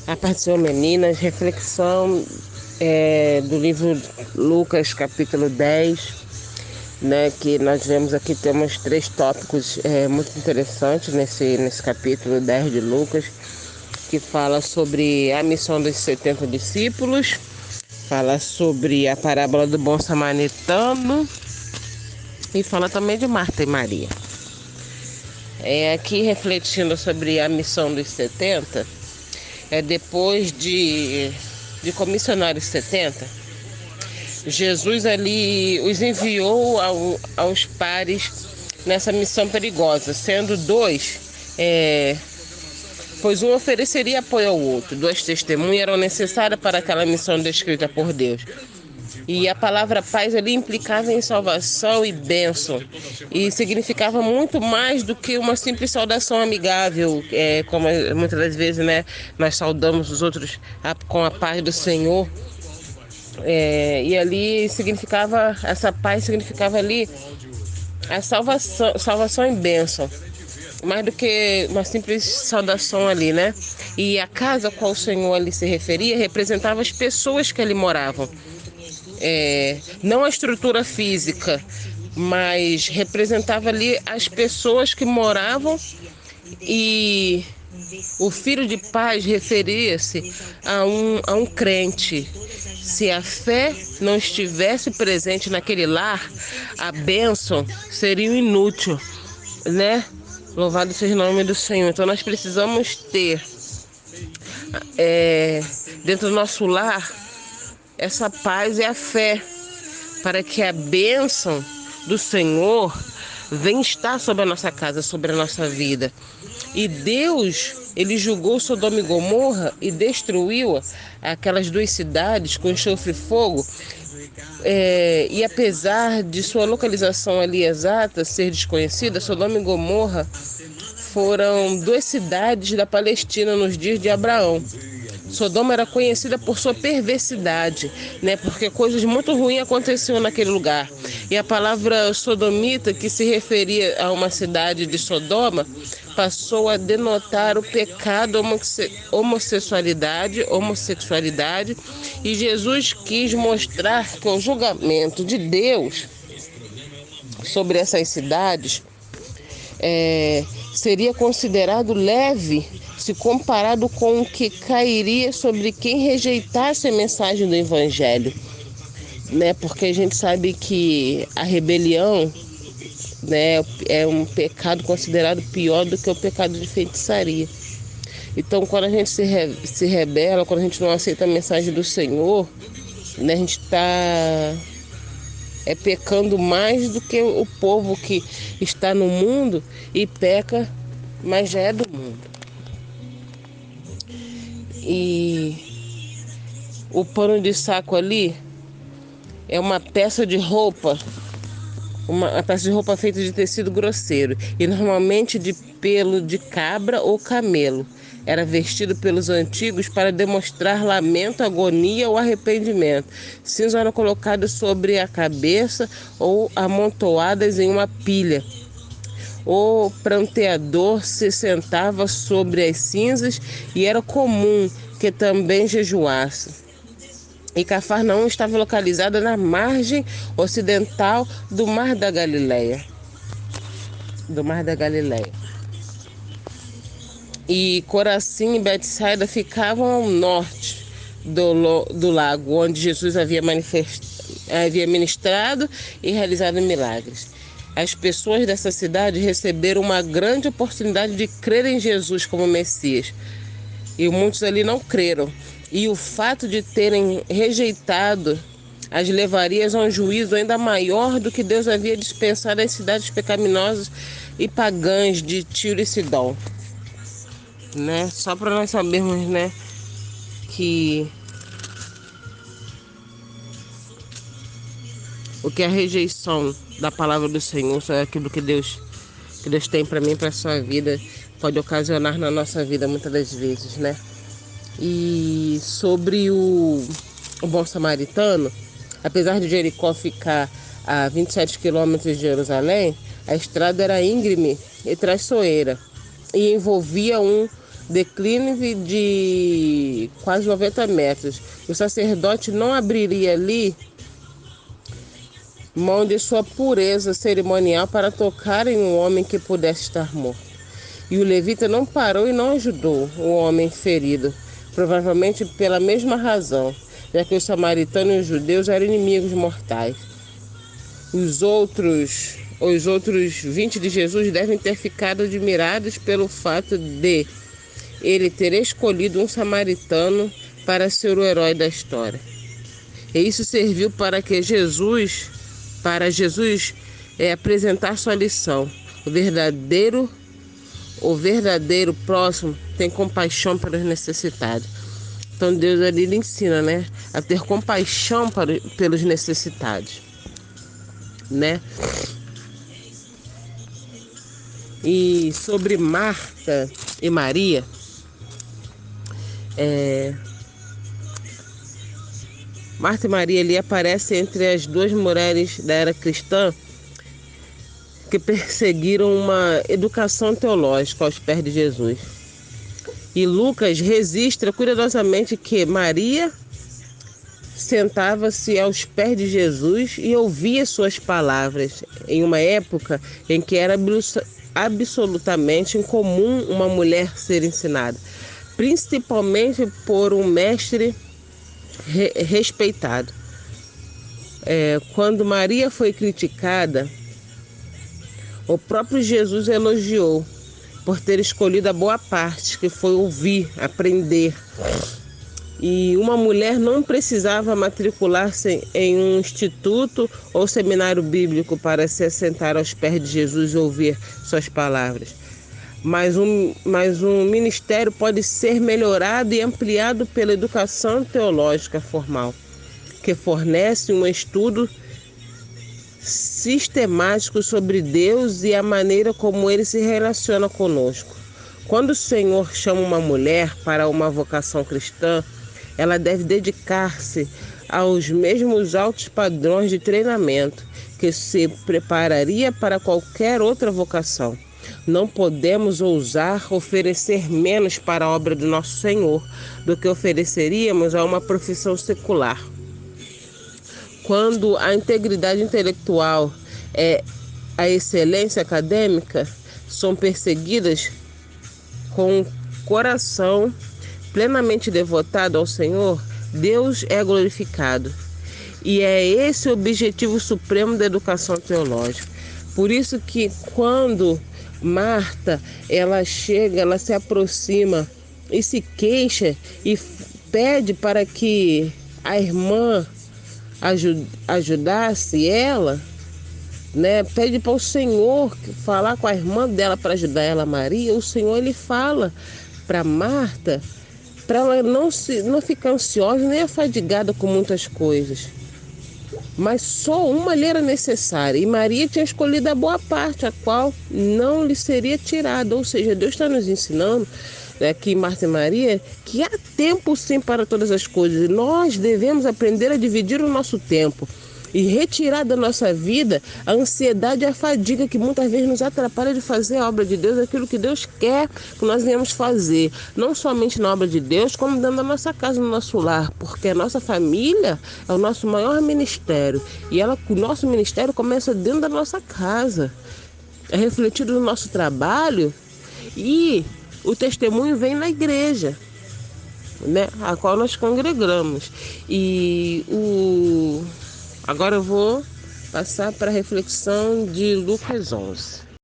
A paz do Senhor, meninas, reflexão do livro Lucas, capítulo 10, né, que nós vemos aqui, temos 3 tópicos muito interessantes nesse capítulo 10 de Lucas, que fala sobre a missão dos 70 discípulos, fala sobre a parábola do bom samaritano e fala também de Marta e Maria. Aqui refletindo sobre a missão dos 70, depois de comissionar os 70, Jesus ali os enviou aos pares nessa missão perigosa, sendo 2, pois um ofereceria apoio ao outro. 2 testemunhas eram necessárias para aquela missão descrita por Deus. E a palavra paz ali implicava em salvação e bênção. E significava muito mais do que uma simples saudação amigável, como muitas das vezes, né, nós saudamos os outros com a paz do Senhor. E ali significava, essa paz significava ali a salvação e bênção. Mais do que uma simples saudação ali, né? E a casa a qual o Senhor ali se referia representava as pessoas que ali moravam. Não a estrutura física, mas representava ali as pessoas que moravam, e o filho de paz referia-se a um crente. Se a fé não estivesse presente naquele lar, a bênção seria inútil, né? Louvado seja o nome do Senhor. Então nós precisamos ter dentro do nosso lar essa paz e a fé, para que a bênção do Senhor venha estar sobre a nossa casa, sobre a nossa vida. E Deus, ele julgou Sodoma e Gomorra e destruiu aquelas 2 cidades com enxofre e fogo. E apesar de sua localização ali exata ser desconhecida, Sodoma e Gomorra foram 2 cidades da Palestina nos dias de Abraão. Sodoma era conhecida por sua perversidade, né? Porque coisas muito ruins aconteciam naquele lugar. E a palavra sodomita, que se referia a uma cidade de Sodoma, passou a denotar o pecado, homossexualidade, e Jesus quis mostrar que o julgamento de Deus sobre essas cidades seria considerado leve se comparado com o que cairia sobre quem rejeitasse a mensagem do Evangelho, né? Porque a gente sabe que a rebelião, né, é um pecado considerado pior do que o pecado de feitiçaria. Então, quando a gente se rebela, quando a gente não aceita a mensagem do Senhor, né, a gente está pecando mais do que o povo que está no mundo e peca, mas já é do mundo. E o pano de saco ali é uma peça de roupa, uma peça de roupa feita de tecido grosseiro e normalmente de pelo de cabra ou camelo. Era vestido pelos antigos para demonstrar lamento, agonia ou arrependimento. Cinzas eram colocadas sobre a cabeça ou amontoadas em uma pilha. O pranteador se sentava sobre as cinzas e era comum que também jejuasse. E Cafarnaum estava localizada na margem ocidental do Mar da Galileia. E Corazim e Betsaida ficavam ao norte do lago, onde Jesus havia ministrado e realizado milagres. As pessoas dessa cidade receberam uma grande oportunidade de crer em Jesus como Messias. E muitos ali não creram. E o fato de terem rejeitado as levaria a um juízo ainda maior do que Deus havia dispensado às cidades pecaminosas e pagãs de Tiro e Sidom. Né? Só para nós sabermos, né, que o que é a rejeição da palavra do Senhor, só é aquilo que Deus tem para mim, para a sua vida, pode ocasionar na nossa vida muitas das vezes, né? E sobre o bom samaritano, apesar de Jericó ficar a 27 quilômetros de Jerusalém, a estrada era íngreme e traiçoeira e envolvia um declive de quase 90 metros. O sacerdote não abriria ali mão de sua pureza cerimonial para tocar em um homem que pudesse estar morto. E o levita não parou e não ajudou o homem ferido, provavelmente pela mesma razão, já que os samaritanos e os judeus eram inimigos mortais. Os outros 20 de Jesus devem ter ficado admirados pelo fato de ele ter escolhido um samaritano para ser o herói da história. E isso serviu para Jesus apresentar sua lição. O verdadeiro próximo tem compaixão pelos necessitados. Então Deus ali lhe ensina, né, a ter compaixão pelos necessitados, né? E sobre Marta e Maria, Marta e Maria ali aparecem entre as duas mulheres da era cristã que perseguiram uma educação teológica aos pés de Jesus. E Lucas registra cuidadosamente que Maria sentava-se aos pés de Jesus e ouvia suas palavras, em uma época em que era absolutamente incomum uma mulher ser ensinada, principalmente por um mestre respeitado. Quando Maria foi criticada, o próprio Jesus elogiou por ter escolhido a boa parte, que foi ouvir, aprender. E uma mulher não precisava matricular-se em um instituto ou seminário bíblico para se assentar aos pés de Jesus e ouvir suas palavras. Mas um ministério pode ser melhorado e ampliado pela educação teológica formal, que fornece um estudo sistemático sobre Deus e a maneira como ele se relaciona conosco. Quando o Senhor chama uma mulher para uma vocação cristã, ela deve dedicar-se aos mesmos altos padrões de treinamento que se prepararia para qualquer outra vocação. Não podemos ousar oferecer menos para a obra do nosso Senhor do que ofereceríamos a uma profissão secular. Quando a integridade intelectual e a excelência acadêmica são perseguidas com o coração plenamente devotado ao Senhor, Deus é glorificado. E é esse o objetivo supremo da educação teológica. Por isso que quando Marta, ela chega, ela se aproxima e se queixa e pede para que a irmã ajudasse ela, né? Pede para o Senhor falar com a irmã dela para ajudar ela, Maria. O Senhor, ele fala para Marta para ela não ficar ansiosa nem afadigada com muitas coisas, mas só uma lhe era necessária, e Maria tinha escolhido a boa parte, a qual não lhe seria tirada. Ou seja, Deus está nos ensinando aqui, Marta e Maria, que há tempo sim para todas as coisas, e nós devemos aprender a dividir o nosso tempo e retirar da nossa vida a ansiedade e a fadiga que muitas vezes nos atrapalha de fazer a obra de Deus, aquilo que Deus quer que nós venhamos fazer, não somente na obra de Deus, como dentro da nossa casa, no nosso lar, porque a nossa família é o nosso maior ministério, e o nosso ministério começa dentro da nossa casa, é refletido no nosso trabalho, e o testemunho vem na igreja, né, a qual nós congregamos. Agora eu vou passar para a reflexão de Lucas 11.